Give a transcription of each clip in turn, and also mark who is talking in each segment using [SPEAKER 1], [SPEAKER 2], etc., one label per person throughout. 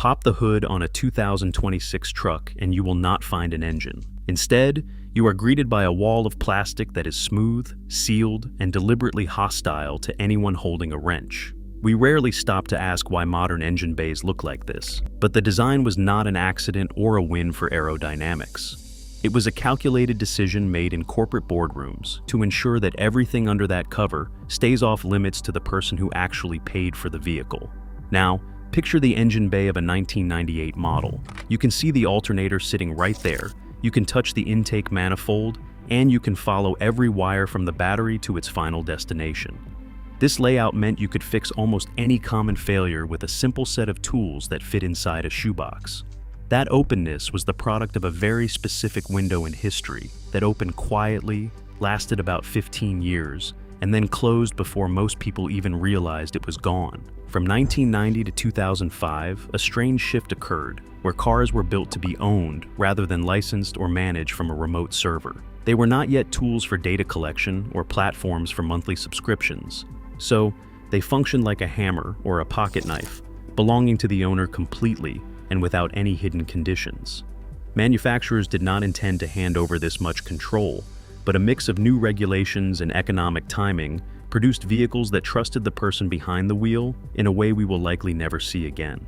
[SPEAKER 1] Pop the hood on a 2026 truck and you will not find an engine. Instead, you are greeted by a wall of plastic that is smooth, sealed, and deliberately hostile to anyone holding a wrench. We rarely stop to ask why modern engine bays look like this, but the design was not an accident or a win for aerodynamics. It was a calculated decision made in corporate boardrooms to ensure that everything under that cover stays off limits to the person who actually paid for the vehicle. Now, picture the engine bay of a 1998 model. You can see the alternator sitting right there, you can touch the intake manifold, and you can follow every wire from the battery to its final destination. This layout meant you could fix almost any common failure with a simple set of tools that fit inside a shoebox. That openness was the product of a very specific window in history that opened quietly, lasted about 15 years, and then closed before most people even realized it was gone. From 1990 to 2005, a strange shift occurred, where cars were built to be owned rather than licensed or managed from a remote server. They were not yet tools for data collection or platforms for monthly subscriptions, so they functioned like a hammer or a pocket knife, belonging to the owner completely and without any hidden conditions. Manufacturers did not intend to hand over this much control, but a mix of new regulations and economic timing produced vehicles that trusted the person behind the wheel in a way we will likely never see again.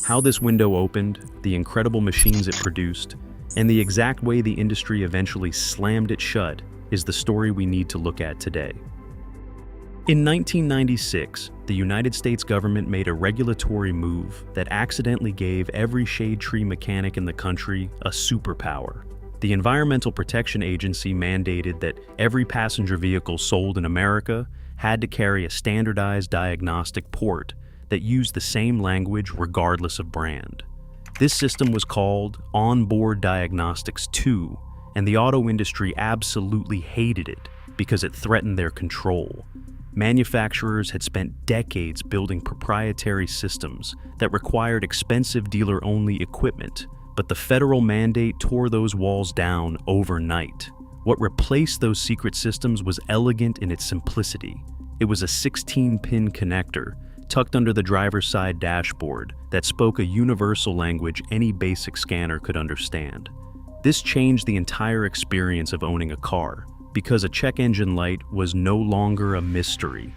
[SPEAKER 1] How this window opened, the incredible machines it produced, and the exact way the industry eventually slammed it shut is the story we need to look at today. In 1996, the United States government made a regulatory move that accidentally gave every shade tree mechanic in the country a superpower. The Environmental Protection Agency mandated that every passenger vehicle sold in America had to carry a standardized diagnostic port that used the same language regardless of brand. This system was called Onboard Diagnostics 2, and the auto industry absolutely hated it because it threatened their control. Manufacturers had spent decades building proprietary systems that required expensive dealer-only equipment, but the federal mandate tore those walls down overnight. What replaced those secret systems was elegant in its simplicity. It was a 16-pin connector tucked under the driver's side dashboard that spoke a universal language any basic scanner could understand. This changed the entire experience of owning a car, because a check engine light was no longer a mystery.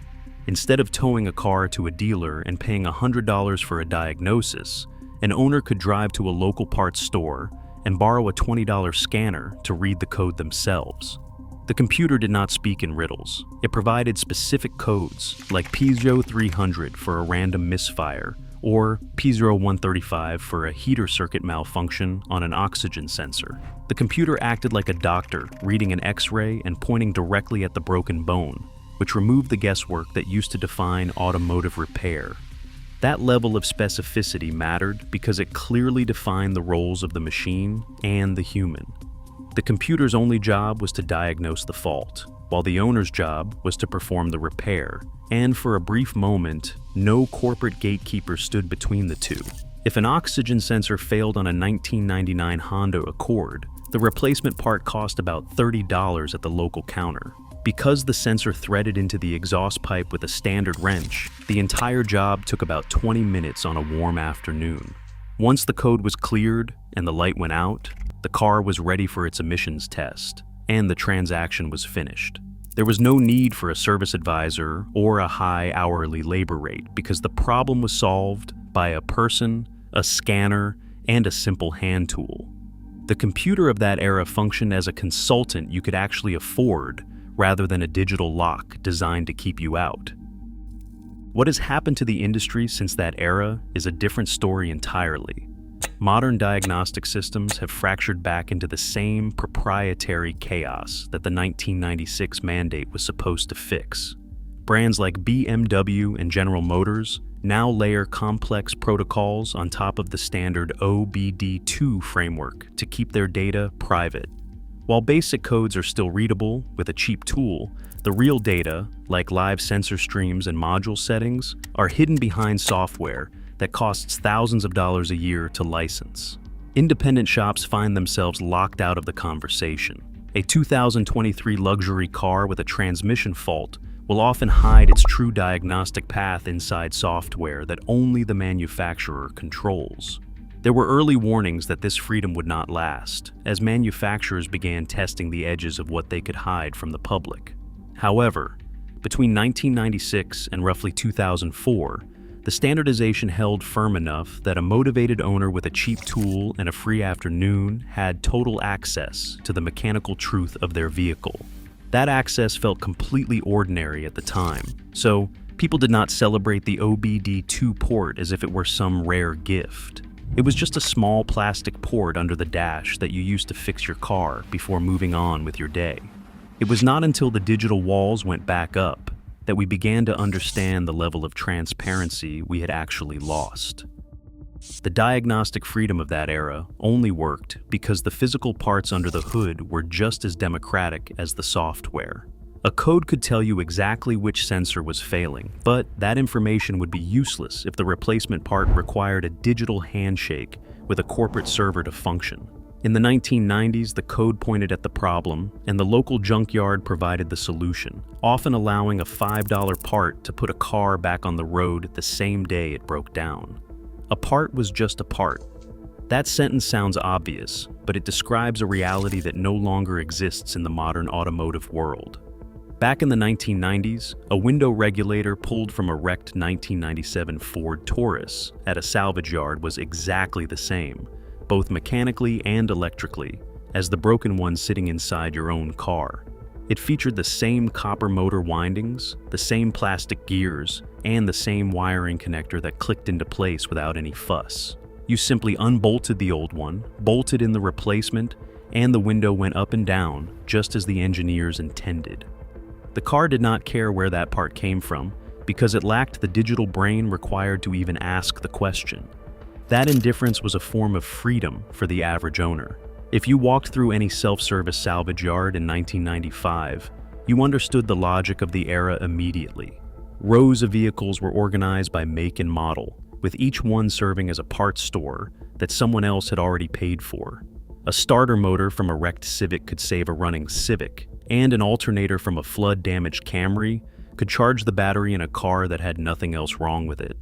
[SPEAKER 1] Instead of towing a car to a dealer and paying $100 for a diagnosis, an owner could drive to a local parts store and borrow a $20 scanner to read the code themselves. The computer did not speak in riddles. It provided specific codes, like P0 300 for a random misfire, or P0 135 for a heater circuit malfunction on an oxygen sensor. The computer acted like a doctor, reading an X-ray and pointing directly at the broken bone, which removed the guesswork that used to define automotive repair. That level of specificity mattered because it clearly defined the roles of the machine and the human. The computer's only job was to diagnose the fault, while the owner's job was to perform the repair. And for a brief moment, no corporate gatekeeper stood between the two. If an oxygen sensor failed on a 1999 Honda Accord, the replacement part cost about $30 at the local counter. Because the sensor threaded into the exhaust pipe with a standard wrench, the entire job took about 20 minutes on a warm afternoon. Once the code was cleared and the light went out, the car was ready for its emissions test, and the transaction was finished. There was no need for a service advisor or a high hourly labor rate because the problem was solved by a person, a scanner, and a simple hand tool. The computer of that era functioned as a consultant you could actually afford rather than a digital lock designed to keep you out. What has happened to the industry since that era is a different story entirely. Modern diagnostic systems have fractured back into the same proprietary chaos that the 1996 mandate was supposed to fix. Brands like BMW and General Motors now layer complex protocols on top of the standard OBD2 framework to keep their data private. While basic codes are still readable with a cheap tool, the real data, like live sensor streams and module settings, are hidden behind software that costs thousands of dollars a year to license. Independent shops find themselves locked out of the conversation. A 2023 luxury car with a transmission fault will often hide its true diagnostic path inside software that only the manufacturer controls. There were early warnings that this freedom would not last, as manufacturers began testing the edges of what they could hide from the public. However, between 1996 and roughly 2004, the standardization held firm enough that a motivated owner with a cheap tool and a free afternoon had total access to the mechanical truth of their vehicle. That access felt completely ordinary at the time, so people did not celebrate the OBD2 port as if it were some rare gift. It was just a small plastic port under the dash that you used to fix your car before moving on with your day. It was not until the digital walls went back up that we began to understand the level of transparency we had actually lost. The diagnostic freedom of that era only worked because the physical parts under the hood were just as democratic as the software. A code could tell you exactly which sensor was failing, but that information would be useless if the replacement part required a digital handshake with a corporate server to function. In the 1990s, the code pointed at the problem, and the local junkyard provided the solution, often allowing a $5 part to put a car back on the road the same day it broke down. A part was just a part. That sentence sounds obvious, but it describes a reality that no longer exists in the modern automotive world. Back in the 1990s, a window regulator pulled from a wrecked 1997 Ford Taurus at a salvage yard was exactly the same, both mechanically and electrically, as the broken one sitting inside your own car. It featured the same copper motor windings, the same plastic gears, and the same wiring connector that clicked into place without any fuss. You simply unbolted the old one, bolted in the replacement, and the window went up and down just as the engineers intended. The car did not care where that part came from because it lacked the digital brain required to even ask the question. That indifference was a form of freedom for the average owner. If you walked through any self-service salvage yard in 1995, you understood the logic of the era immediately. Rows of vehicles were organized by make and model, with each one serving as a parts store that someone else had already paid for. A starter motor from a wrecked Civic could save a running Civic, and an alternator from a flood-damaged Camry could charge the battery in a car that had nothing else wrong with it.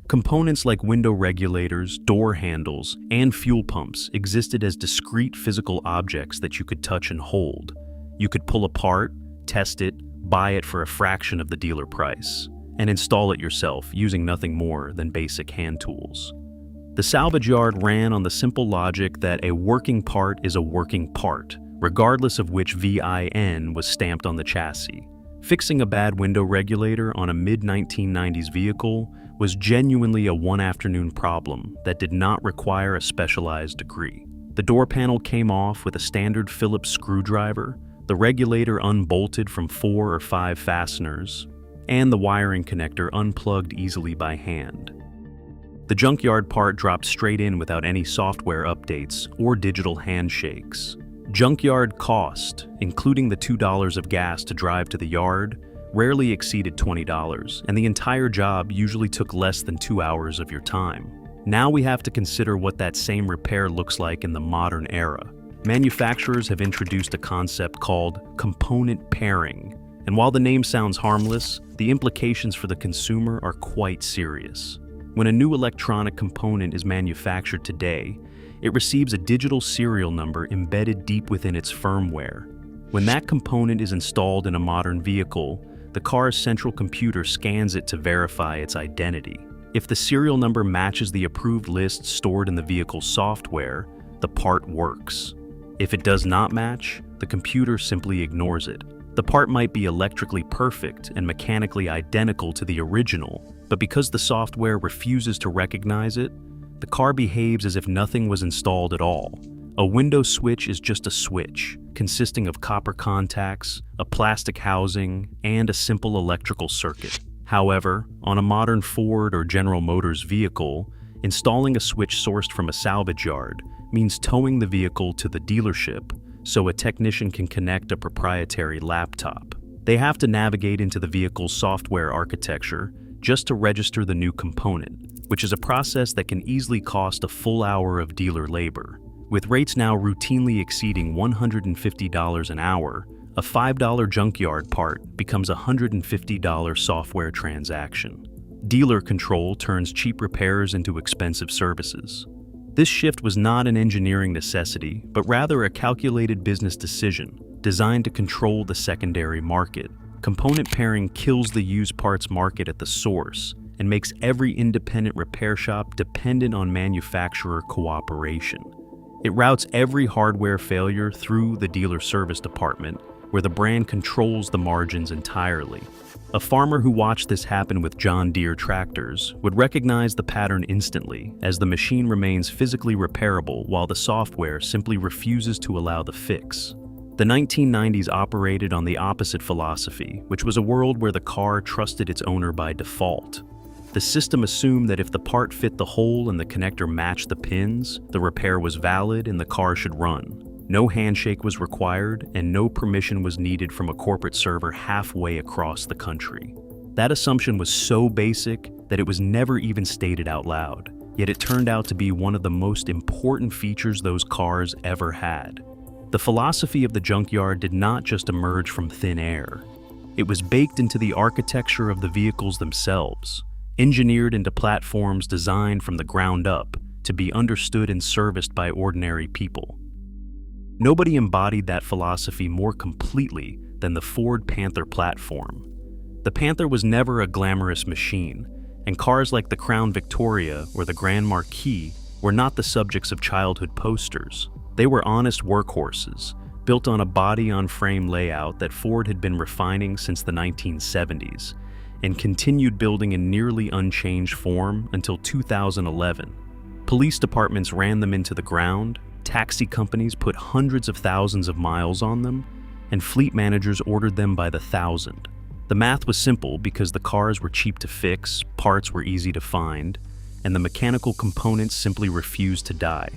[SPEAKER 1] Components like window regulators, door handles, and fuel pumps existed as discrete physical objects that you could touch and hold. You could pull apart, test it, buy it for a fraction of the dealer price, and install it yourself using nothing more than basic hand tools. The salvage yard ran on the simple logic that a working part is a working part, regardless of which VIN was stamped on the chassis. Fixing a bad window regulator on a mid-1990s vehicle was genuinely a one-afternoon problem that did not require a specialized degree. The door panel came off with a standard Phillips screwdriver, the regulator unbolted from 4 or 5 fasteners, and the wiring connector unplugged easily by hand. The junkyard part dropped straight in without any software updates or digital handshakes. Junkyard cost, including the $2 of gas to drive to the yard, rarely exceeded $20, and the entire job usually took less than 2 hours of your time. Now we have to consider what that same repair looks like in the modern era. Manufacturers have introduced a concept called component pairing, and while the name sounds harmless, the implications for the consumer are quite serious. When a new electronic component is manufactured today, it receives a digital serial number embedded deep within its firmware. When that component is installed in a modern vehicle, the car's central computer scans it to verify its identity. If the serial number matches the approved list stored in the vehicle's software, the part works. If it does not match, the computer simply ignores it. The part might be electrically perfect and mechanically identical to the original, but because the software refuses to recognize it, the car behaves as if nothing was installed at all. A window switch is just a switch, consisting of copper contacts, a plastic housing, and a simple electrical circuit. However, on a modern Ford or General Motors vehicle, installing a switch sourced from a salvage yard means towing the vehicle to the dealership so a technician can connect a proprietary laptop. They have to navigate into the vehicle's software architecture just to register the new component, which is a process that can easily cost a full hour of dealer labor. With rates now routinely exceeding $150 an hour, a $5 junkyard part becomes a $150 software transaction. Dealer control turns cheap repairs into expensive services. This shift was not an engineering necessity, but rather a calculated business decision designed to control the secondary market. Component pairing kills the used parts market at the source and makes every independent repair shop dependent on manufacturer cooperation. It routes every hardware failure through the dealer service department, where the brand controls the margins entirely. A farmer who watched this happen with John Deere tractors would recognize the pattern instantly, as the machine remains physically repairable while the software simply refuses to allow the fix. The 1990s operated on the opposite philosophy, which was a world where the car trusted its owner by default. The system assumed that if the part fit the hole and the connector matched the pins, the repair was valid and the car should run. No handshake was required, and no permission was needed from a corporate server halfway across the country. That assumption was so basic that it was never even stated out loud, yet it turned out to be one of the most important features those cars ever had. The philosophy of the junkyard did not just emerge from thin air. It was baked into the architecture of the vehicles themselves, engineered into platforms designed from the ground up to be understood and serviced by ordinary people. Nobody embodied that philosophy more completely than the Ford Panther platform. The Panther was never a glamorous machine, and cars like the Crown Victoria or the Grand Marquis were not the subjects of childhood posters. They were honest workhorses, built on a body-on-frame layout that Ford had been refining since the 1970s, and continued building in nearly unchanged form until 2011. Police departments ran them into the ground, taxi companies put hundreds of thousands of miles on them, and fleet managers ordered them by the thousand. The math was simple because the cars were cheap to fix, parts were easy to find, and the mechanical components simply refused to die.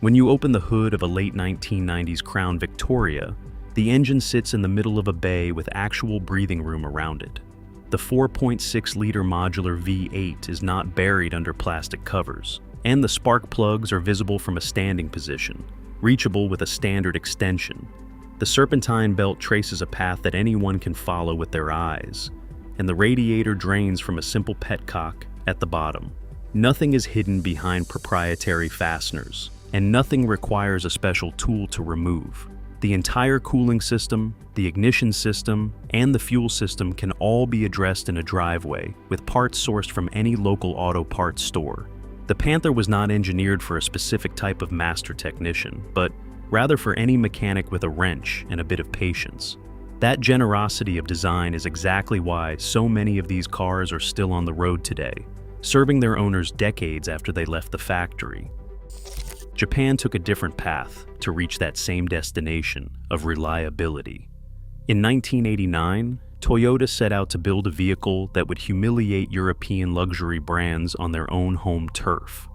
[SPEAKER 1] When you open the hood of a late 1990s Crown Victoria, the engine sits in the middle of a bay with actual breathing room around it. The 4.6-liter modular V8 is not buried under plastic covers, and the spark plugs are visible from a standing position, reachable with a standard extension. The serpentine belt traces a path that anyone can follow with their eyes, and the radiator drains from a simple petcock at the bottom. Nothing is hidden behind proprietary fasteners, and nothing requires a special tool to remove. The entire cooling system, the ignition system, and the fuel system can all be addressed in a driveway with parts sourced from any local auto parts store. The Panther was not engineered for a specific type of master technician, but rather for any mechanic with a wrench and a bit of patience. That generosity of design is exactly why so many of these cars are still on the road today, serving their owners decades after they left the factory. Japan took a different path to reach that same destination of reliability. In 1989, Toyota set out to build a vehicle that would humiliate European luxury brands on their own home turf.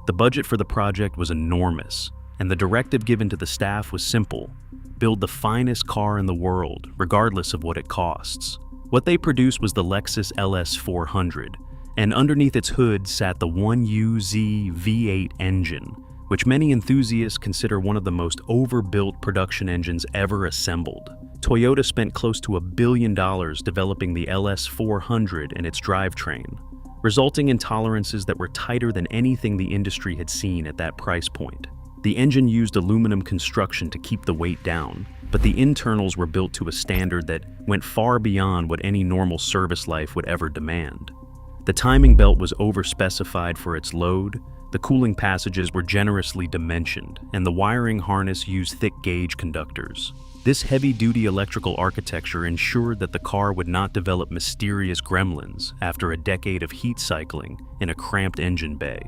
[SPEAKER 1] The budget for the project was enormous, and the directive given to the staff was simple: build the finest car in the world, regardless of what it costs. What they produced was the Lexus LS400, and underneath its hood sat the 1UZ V8 engine, which many enthusiasts consider one of the most overbuilt production engines ever assembled. Toyota spent close to $1 billion developing the LS400 and its drivetrain, resulting in tolerances that were tighter than anything the industry had seen at that price point. The engine used aluminum construction to keep the weight down, but the internals were built to a standard that went far beyond what any normal service life would ever demand. The timing belt was overspecified for its load, the cooling passages were generously dimensioned, and the wiring harness used thick gauge conductors. This heavy-duty electrical architecture ensured that the car would not develop mysterious gremlins after a decade of heat cycling in a cramped engine bay.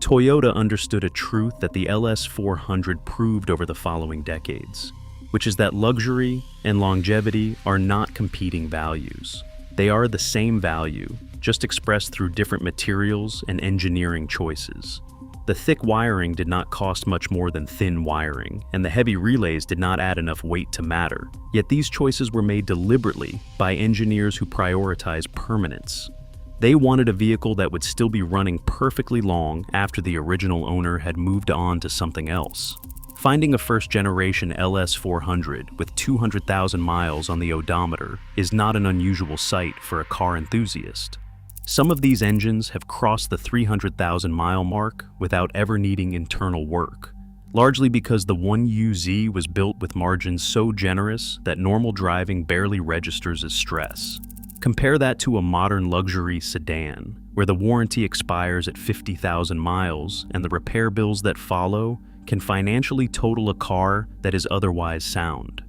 [SPEAKER 1] Toyota understood a truth that the LS400 proved over the following decades, which is that luxury and longevity are not competing values. They are the same value, just expressed through different materials and engineering choices. The thick wiring did not cost much more than thin wiring, and the heavy relays did not add enough weight to matter. Yet these choices were made deliberately by engineers who prioritize permanence. They wanted a vehicle that would still be running perfectly long after the original owner had moved on to something else. Finding a first-generation LS400 with 200,000 miles on the odometer is not an unusual sight for a car enthusiast. Some of these engines have crossed the 300,000-mile mark without ever needing internal work, largely because the 1UZ was built with margins so generous that normal driving barely registers as stress. Compare that to a modern luxury sedan, where the warranty expires at 50,000 miles and the repair bills that follow can financially total a car that is otherwise sound.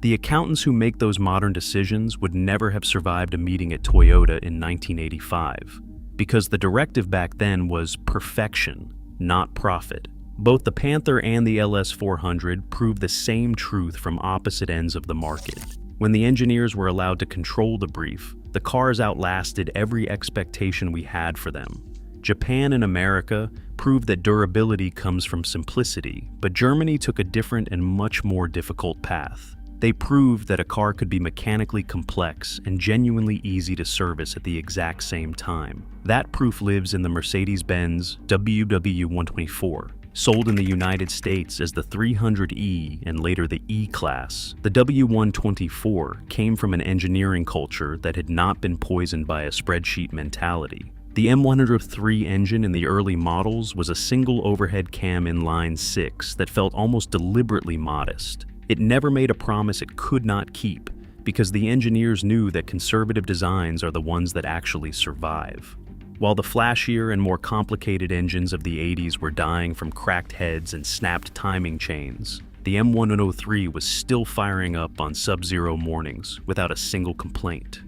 [SPEAKER 1] The accountants who make those modern decisions would never have survived a meeting at Toyota in 1985, because the directive back then was perfection, not profit. Both the Panther and the LS400 prove the same truth from opposite ends of the market. When the engineers were allowed to control the brief, the cars outlasted every expectation we had for them. Japan and America proved that durability comes from simplicity, but Germany took a different and much more difficult path. They proved that a car could be mechanically complex and genuinely easy to service at the exact same time. That proof lives in the Mercedes-Benz WW124. Sold in the United States as the 300E and later the E-Class, the W124 came from an engineering culture that had not been poisoned by a spreadsheet mentality. The M103 engine in the early models was a single overhead cam inline 6 that felt almost deliberately modest. It never made a promise it could not keep, because the engineers knew that conservative designs are the ones that actually survive. While the flashier and more complicated engines of the 80s were dying from cracked heads and snapped timing chains, the M103 was still firing up on sub-zero mornings without a single complaint.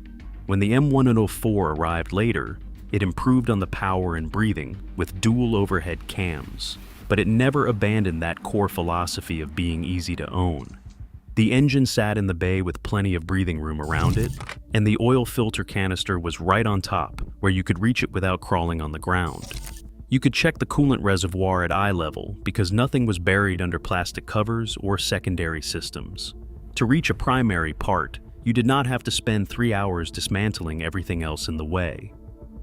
[SPEAKER 1] When the M104 arrived later, it improved on the power and breathing with dual overhead cams, but it never abandoned that core philosophy of being easy to own. The engine sat in the bay with plenty of breathing room around it, and the oil filter canister was right on top, where you could reach it without crawling on the ground. You could check the coolant reservoir at eye level because nothing was buried under plastic covers or secondary systems. To reach a primary part, you did not have to spend 3 hours dismantling everything else in the way.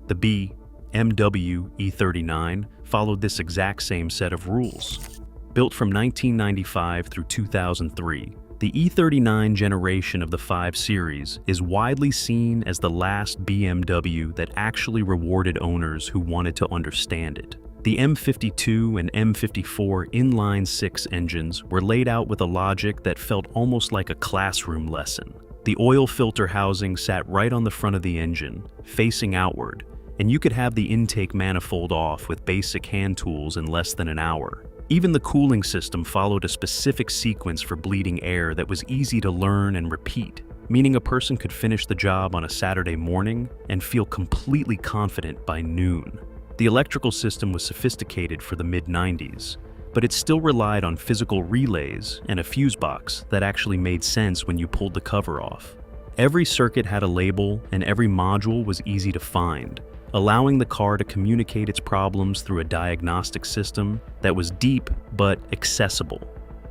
[SPEAKER 1] The BMW E39 followed this exact same set of rules. Built from 1995 through 2003, the E39 generation of the 5 Series is widely seen as the last BMW that actually rewarded owners who wanted to understand it. The M52 and M54 inline 6 engines were laid out with a logic that felt almost like a classroom lesson. The oil filter housing sat right on the front of the engine, facing outward, and you could have the intake manifold off with basic hand tools in less than an hour. Even the cooling system followed a specific sequence for bleeding air that was easy to learn and repeat, meaning a person could finish the job on a Saturday morning and feel completely confident by noon. The electrical system was sophisticated for the mid-90s, but it still relied on physical relays and a fuse box that actually made sense when you pulled the cover off. Every circuit had a label and every module was easy to find, allowing the car to communicate its problems through a diagnostic system that was deep but accessible.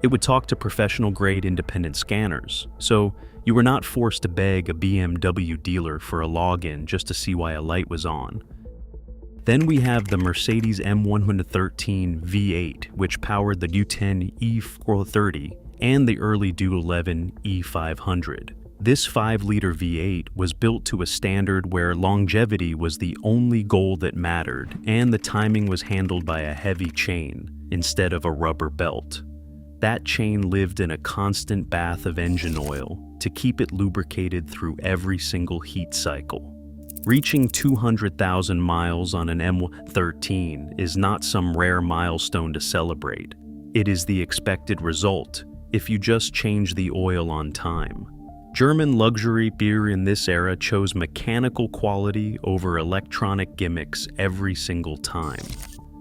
[SPEAKER 1] It would talk to professional-grade independent scanners, so you were not forced to beg a BMW dealer for a login just to see why a light was on. Then we have the Mercedes M113 V8, which powered the U10 E430 and the early Du11 E500. This 5-liter V8 was built to a standard where longevity was the only goal that mattered, and the timing was handled by a heavy chain instead of a rubber belt. That chain lived in a constant bath of engine oil to keep it lubricated through every single heat cycle. Reaching 200,000 miles on an M13 is not some rare milestone to celebrate. It is the expected result if you just change the oil on time. German luxury beer in this era chose mechanical quality over electronic gimmicks every single time.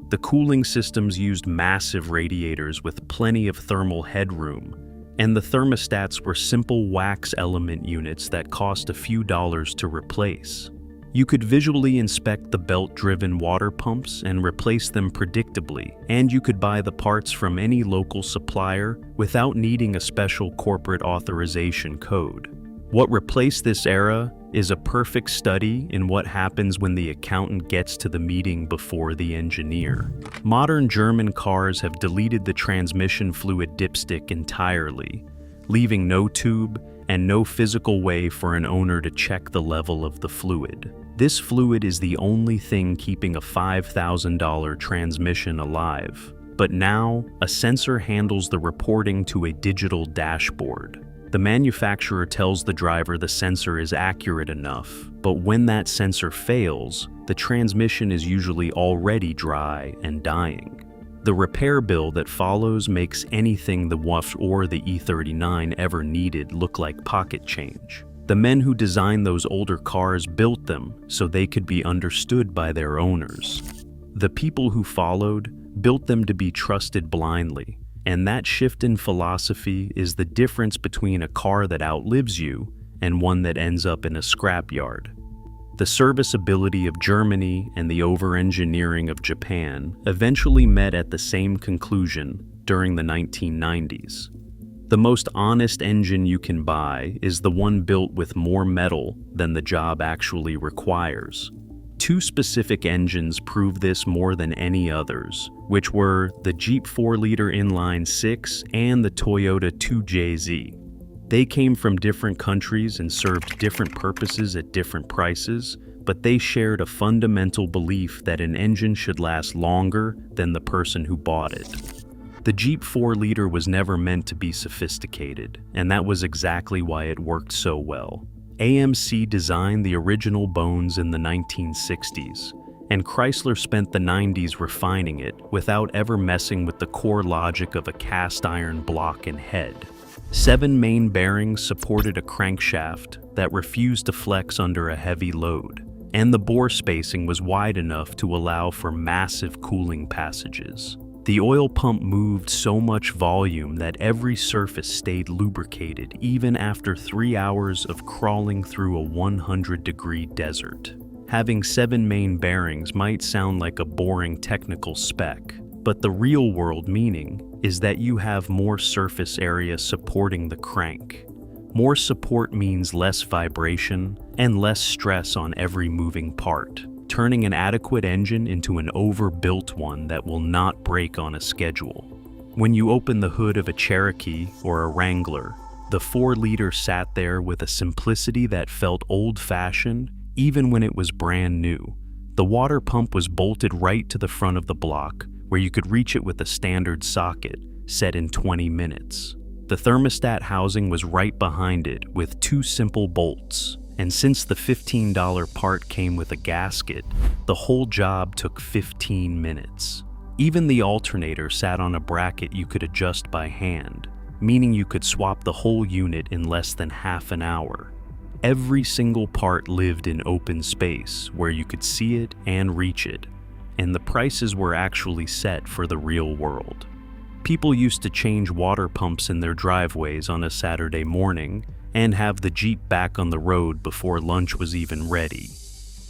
[SPEAKER 1] The cooling systems used massive radiators with plenty of thermal headroom, and the thermostats were simple wax element units that cost a few dollars to replace. You could visually inspect the belt-driven water pumps and replace them predictably, and you could buy the parts from any local supplier without needing a special corporate authorization code. What replaced this era is a perfect study in what happens when the accountant gets to the meeting before the engineer. Modern German cars have deleted the transmission fluid dipstick entirely, leaving no tube and no physical way for an owner to check the level of the fluid. This fluid is the only thing keeping a $5,000 transmission alive. But now, a sensor handles the reporting to a digital dashboard. The manufacturer tells the driver the sensor is accurate enough, but when that sensor fails, the transmission is usually already dry and dying. The repair bill that follows makes anything the WAF or the E39 ever needed look like pocket change. The men who designed those older cars built them so they could be understood by their owners. The people who followed built them to be trusted blindly. And that shift in philosophy is the difference between a car that outlives you and one that ends up in a scrapyard. The serviceability of Germany and the over-engineering of Japan eventually met at the same conclusion during the 1990s. The most honest engine you can buy is the one built with more metal than the job actually requires. Two specific engines prove this more than any others, which were the Jeep 4-liter inline 6 and the Toyota 2JZ. They came from different countries and served different purposes at different prices, but they shared a fundamental belief that an engine should last longer than the person who bought it. The Jeep 4-liter was never meant to be sophisticated, and that was exactly why it worked so well. AMC designed the original bones in the 1960s, and Chrysler spent the 90s refining it without ever messing with the core logic of a cast iron block and head. 7 main bearings supported a crankshaft that refused to flex under a heavy load, and the bore spacing was wide enough to allow for massive cooling passages. The oil pump moved so much volume that every surface stayed lubricated even after 3 hours of crawling through a 100-degree desert. Having 7 main bearings might sound like a boring technical spec, but the real-world meaning is that you have more surface area supporting the crank. More support means less vibration and less stress on every moving part, turning an adequate engine into an overbuilt one that will not break on a schedule. When you open the hood of a Cherokee or a Wrangler, the 4-liter sat there with a simplicity that felt old-fashioned even when it was brand new. The water pump was bolted right to the front of the block, where you could reach it with a standard socket, set in 20 minutes. The thermostat housing was right behind it with 2 simple bolts. And since the $15 part came with a gasket, the whole job took 15 minutes. Even the alternator sat on a bracket you could adjust by hand, meaning you could swap the whole unit in less than half an hour. Every single part lived in open space where you could see it and reach it, and the prices were actually set for the real world. People used to change water pumps in their driveways on a Saturday morning and have the Jeep back on the road before lunch was even ready.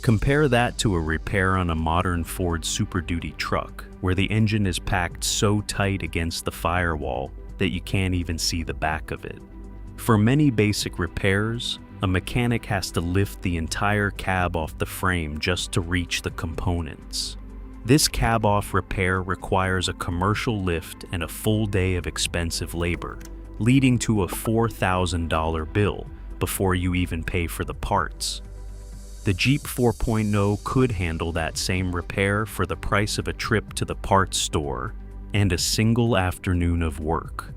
[SPEAKER 1] Compare that to a repair on a modern Ford Super Duty truck, where the engine is packed so tight against the firewall that you can't even see the back of it. For many basic repairs, a mechanic has to lift the entire cab off the frame just to reach the components. This cab-off repair requires a commercial lift and a full day of expensive labor, leading to a $4,000 bill before you even pay for the parts. The Jeep 4.0 could handle that same repair for the price of a trip to the parts store and a single afternoon of work.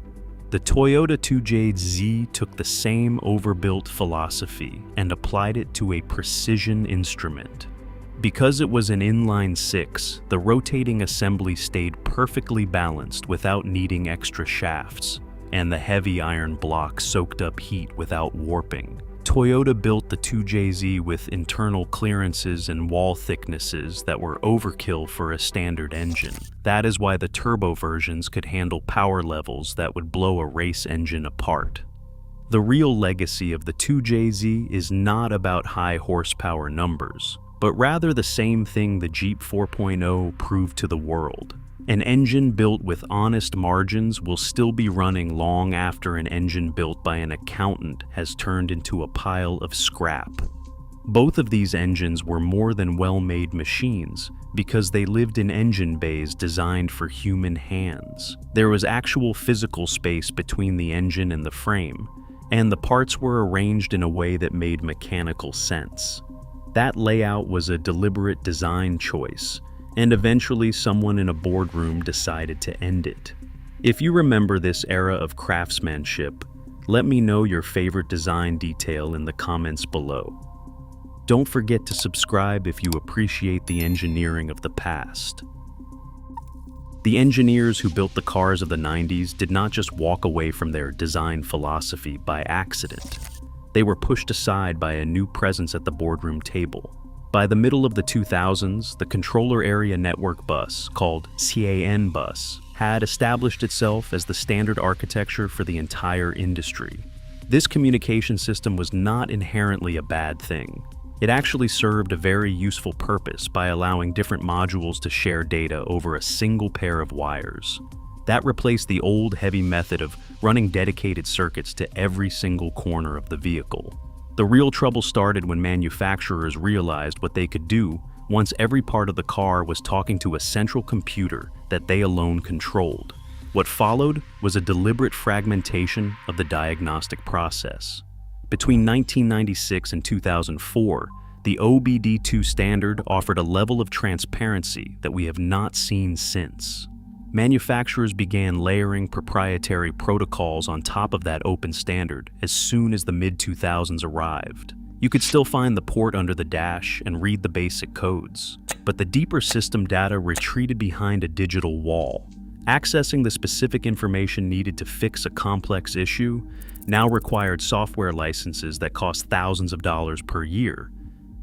[SPEAKER 1] The Toyota 2JZ took the same overbuilt philosophy and applied it to a precision instrument. Because it was an inline 6, the rotating assembly stayed perfectly balanced without needing extra shafts, and the heavy iron block soaked up heat without warping. Toyota built the 2JZ with internal clearances and wall thicknesses that were overkill for a standard engine. That is why the turbo versions could handle power levels that would blow a race engine apart. The real legacy of the 2JZ is not about high horsepower numbers, but rather the same thing the Jeep 4.0 proved to the world: An engine built with honest margins will still be running long after an engine built by an accountant has turned into a pile of scrap. Both of these engines were more than well-made machines because they lived in engine bays designed for human hands. There was actual physical space between the engine and the frame, and the parts were arranged in a way that made mechanical sense. That layout was a deliberate design choice, and eventually someone in a boardroom decided to end it. If you remember this era of craftsmanship, let me know your favorite design detail in the comments below. Don't forget to subscribe if you appreciate the engineering of the past. The engineers who built the cars of the 90s did not just walk away from their design philosophy by accident. They were pushed aside by a new presence at the boardroom table. By the middle of the 2000s, the controller area network bus, called CAN bus, had established itself as the standard architecture for the entire industry. This communication system was not inherently a bad thing. It actually served a very useful purpose by allowing different modules to share data over a single pair of wires. That replaced the old heavy method of running dedicated circuits to every single corner of the vehicle. The real trouble started when manufacturers realized what they could do once every part of the car was talking to a central computer that they alone controlled. What followed was a deliberate fragmentation of the diagnostic process. Between 1996 and 2004, the OBD2 standard offered a level of transparency that we have not seen since. Manufacturers began layering proprietary protocols on top of that open standard as soon as the mid-2000s arrived. You could still find the port under the dash and read the basic codes, but the deeper system data retreated behind a digital wall. Accessing the specific information needed to fix a complex issue now required software licenses that cost thousands of dollars per year,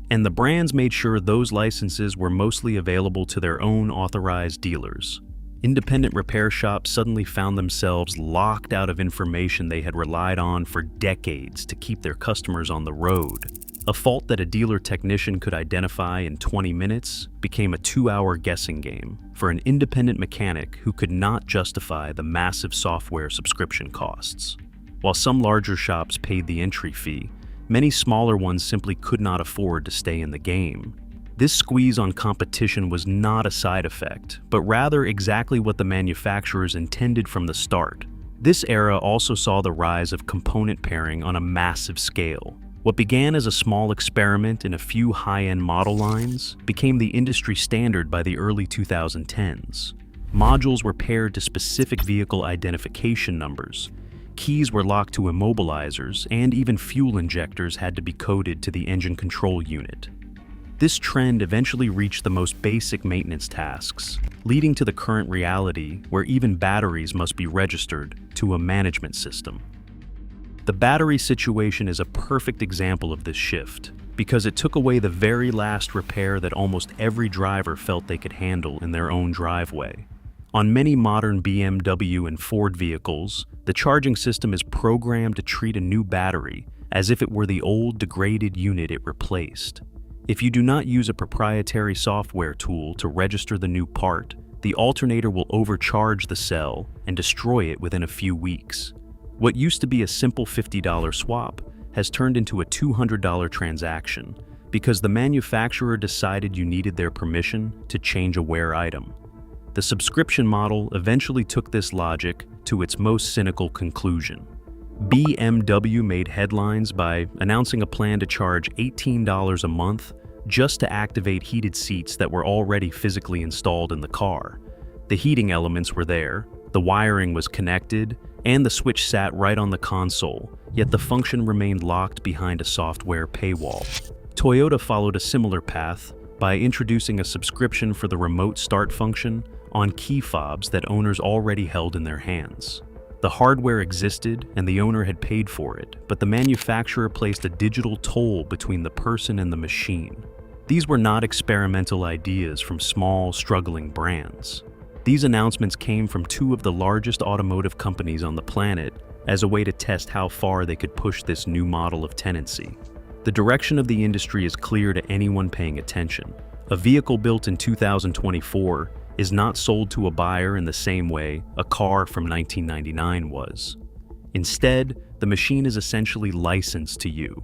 [SPEAKER 1] and the brands made sure those licenses were mostly available to their own authorized dealers. Independent repair shops suddenly found themselves locked out of information they had relied on for decades to keep their customers on the road. A fault that a dealer technician could identify in 20 minutes became a 2-hour guessing game for an independent mechanic who could not justify the massive software subscription costs. While some larger shops paid the entry fee, many smaller ones simply could not afford to stay in the game. This squeeze on competition was not a side effect, but rather exactly what the manufacturers intended from the start. This era also saw the rise of component pairing on a massive scale. What began as a small experiment in a few high-end model lines became the industry standard by the early 2010s. Modules were paired to specific vehicle identification numbers. Keys were locked to immobilizers, and even fuel injectors had to be coded to the engine control unit. This trend eventually reached the most basic maintenance tasks, leading to the current reality where even batteries must be registered to a management system. The battery situation is a perfect example of this shift, because it took away the very last repair that almost every driver felt they could handle in their own driveway. On many modern BMW and Ford vehicles, the charging system is programmed to treat a new battery as if it were the old degraded unit it replaced. If you do not use a proprietary software tool to register the new part, the alternator will overcharge the cell and destroy it within a few weeks. What used to be a simple $50 swap has turned into a $200 transaction because the manufacturer decided you needed their permission to change a wear item. The subscription model eventually took this logic to its most cynical conclusion. BMW made headlines by announcing a plan to charge $18 a month just to activate heated seats that were already physically installed in the car. The heating elements were there, the wiring was connected, and the switch sat right on the console, yet the function remained locked behind a software paywall. Toyota followed a similar path by introducing a subscription for the remote start function on key fobs that owners already held in their hands. The hardware existed and the owner had paid for it, but the manufacturer placed a digital toll between the person and the machine. These were not experimental ideas from small, struggling brands. These announcements came from two of the largest automotive companies on the planet as a way to test how far they could push this new model of tenancy. The direction of the industry is clear to anyone paying attention. A vehicle built in 2024 is not sold to a buyer in the same way a car from 1999 was. Instead, the machine is essentially licensed to you.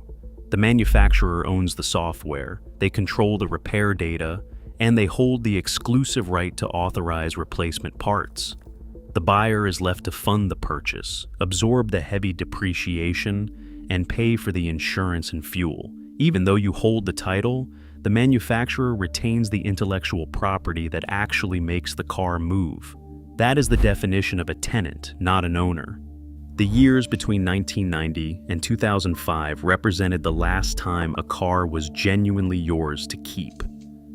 [SPEAKER 1] The manufacturer owns the software, they control the repair data, and they hold the exclusive right to authorize replacement parts. The buyer is left to fund the purchase, absorb the heavy depreciation, and pay for the insurance and fuel. Even though you hold the title, the manufacturer retains the intellectual property that actually makes the car move. That is the definition of a tenant, not an owner. The years between 1990 and 2005 represented the last time a car was genuinely yours to keep.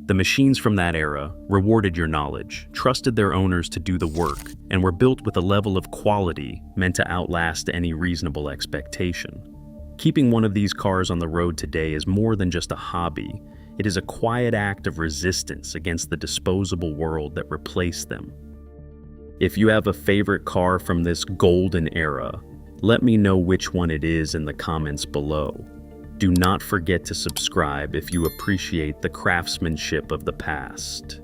[SPEAKER 1] The machines from that era rewarded your knowledge, trusted their owners to do the work, and were built with a level of quality meant to outlast any reasonable expectation. Keeping one of these cars on the road today is more than just a hobby. It is a quiet act of resistance against the disposable world that replaced them. If you have a favorite car from this golden era, let me know which one it is in the comments below. Do not forget to subscribe if you appreciate the craftsmanship of the past.